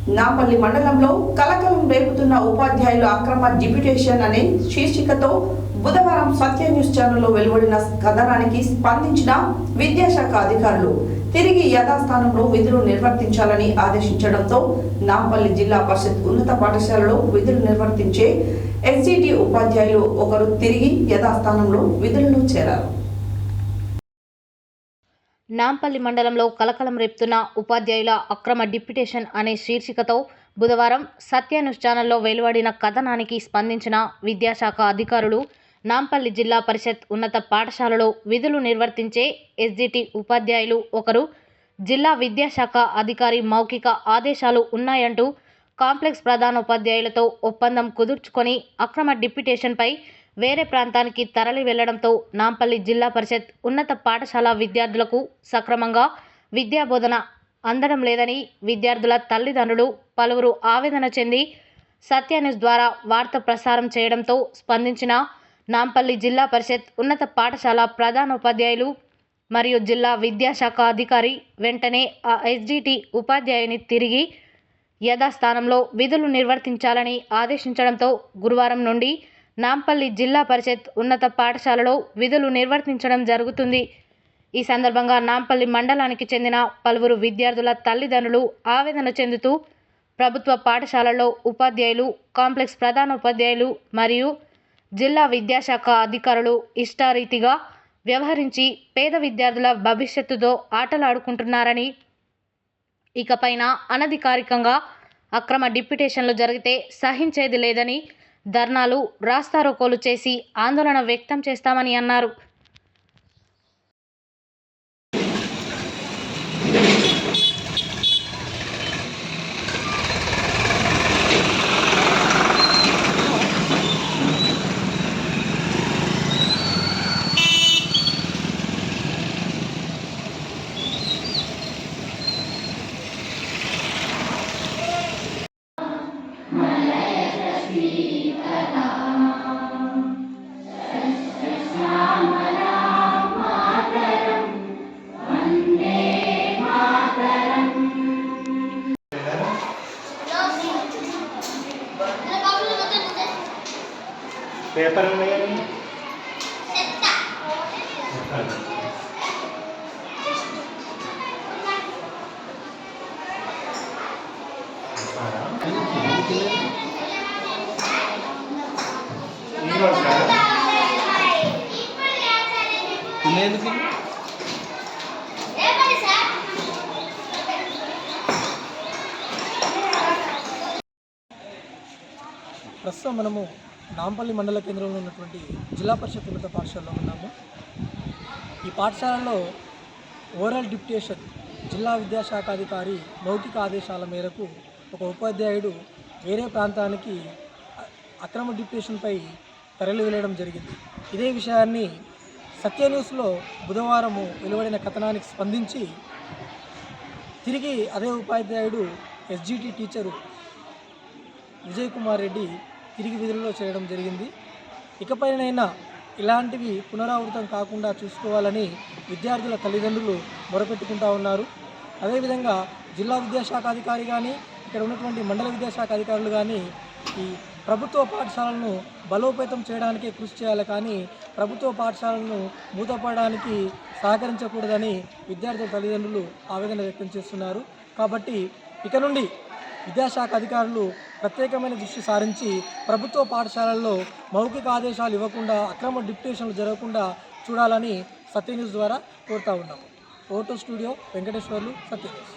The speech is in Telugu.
నాంపల్లి మండలంలో కలకలం రేపుతున్న ఉపాధ్యాయుల అక్రమ డిప్యూటేషన్ అనే శీర్షికతో బుధవారం సత్య న్యూస్ ఛానల్లో వెలువడిన కథనానికి స్పందించిన విద్యాశాఖ అధికారులు తిరిగి యథాస్థానంలో విధులు నిర్వర్తించాలని ఆదేశించడంతో నాంపల్లి జిల్లా పరిషత్ ఉన్నత పాఠశాలలో విధులు నిర్వర్తించే ఎస్జిటి ఉపాధ్యాయులు ఒకరు తిరిగి యథాస్థానంలో విధులలో చేరారు. నాంపల్లి మండలంలో కలకలం రేపుతున్న ఉపాధ్యాయుల అక్రమ డిప్యూటేషన్ అనే శీర్షికతో బుధవారం సత్య న్యూస్ ఛానల్లో వెలువడిన కథనానికి స్పందించిన విద్యాశాఖ అధికారులు నాంపల్లి జిల్లా పరిషత్ ఉన్నత పాఠశాలలో విధులు నిర్వర్తించే ఎస్జిటి ఉపాధ్యాయులు ఒకరు జిల్లా విద్యాశాఖ అధికారి మౌఖిక ఆదేశాలు ఉన్నాయంటూ కాంప్లెక్స్ ప్రధానోపాధ్యాయులతో ఒప్పందం కుదుర్చుకొని అక్రమ డిప్యూటేషన్పై వేరే ప్రాంతానికి తరలి వెళ్లడంతో నాంపల్లి జిల్లా పరిషత్ ఉన్నత పాఠశాల విద్యార్థులకు సక్రమంగా విద్యాబోధన అందడం లేదని విద్యార్థుల తల్లిదండ్రులు పలువురు ఆవేదన చెంది సత్య న్యూస్ ద్వారా వార్త ప్రసారం చేయడంతో స్పందించిన నాంపల్లి జిల్లా పరిషత్ ఉన్నత పాఠశాల ప్రధానోపాధ్యాయులు మరియు జిల్లా విద్యాశాఖ అధికారి వెంటనే ఆ ఎస్జిటి ఉపాధ్యాయుని తిరిగి యథాస్థానంలో విధులు నిర్వర్తించాలని ఆదేశించడంతో గురువారం నుండి నాంపల్లి జిల్లా పరిషత్ ఉన్నత పాఠశాలలో విధులు నిర్వర్తించడం జరుగుతుంది. ఈ సందర్భంగా నాంపల్లి మండలానికి చెందిన పలువురు విద్యార్థుల తల్లిదండ్రులు ఆవేదన చెందుతూ ప్రభుత్వ పాఠశాలలో ఉపాధ్యాయులు, కాంప్లెక్స్ ప్రధానోపాధ్యాయులు మరియు జిల్లా విద్యాశాఖ అధికారులు ఇష్టారీతిగా వ్యవహరించి పేద విద్యార్థుల భవిష్యత్తుతో ఆటలాడుకుంటున్నారని, ఇకపైన అనధికారికంగా అక్రమ డిప్యూటేషన్లు జరిగితే సహించేది లేదని ధర్నాలు, రాస్తారోకోలు చేసి ఆందోళన వ్యక్తం చేస్తామని అన్నారు. పేపర్ ఉన్నాయని ప్రస్తుతం మనము నాంపల్లి మండల కేంద్రంలో ఉన్నటువంటి జిల్లా పరిషత్ ఉన్నత పాఠశాలలో ఉన్నాము. ఈ పాఠశాలలో ఓరల్ డిప్యూటేషన్ జిల్లా విద్యాశాఖ అధికారి మౌఖిక ఆదేశాల మేరకు ఒక ఉపాధ్యాయుడు వేరే ప్రాంతానికి అక్రమ డిప్యూటేషన్పై తరలి వెళ్ళడం జరిగింది. ఇదే విషయాన్ని సత్య న్యూస్లో బుధవారము వెలువడిన కథనానికి స్పందించి తిరిగి అదే ఉపాధ్యాయుడు ఎస్జిటి టీచరు విజయ్ కుమార్ రెడ్డి తిరిగి విధులలో చేయడం జరిగింది. ఇకపైనైనా ఇలాంటివి పునరావృతం కాకుండా చూసుకోవాలని విద్యార్థుల తల్లిదండ్రులు మొరపెట్టుకుంటూ ఉన్నారు. అదేవిధంగా జిల్లా విద్యాశాఖ అధికారి కానీ ఇక్కడ ఉన్నటువంటి మండల విద్యాశాఖ అధికారులు కానీ ఈ ప్రభుత్వ పాఠశాలను బలోపేతం చేయడానికే కృషి చేయాలి, కానీ ప్రభుత్వ పాఠశాలను మూతపడడానికి సహకరించకూడదని విద్యార్థుల తల్లిదండ్రులు ఆవేదన వ్యక్తం చేస్తున్నారు. కాబట్టి ఇక నుండి విద్యాశాఖ అధికారులు ప్రత్యేకమైన దృష్టి సారించి ప్రభుత్వ పాఠశాలల్లో మౌఖిక ఆదేశాలు ఇవ్వకుండా అక్రమ డిప్యూటేషన్లు జరగకుండా చూడాలని సత్య న్యూస్ ద్వారా కోరుతా ఉన్నాము. ఫోటో స్టూడియో వెంకటేశ్వర్లు, సత్య న్యూస్.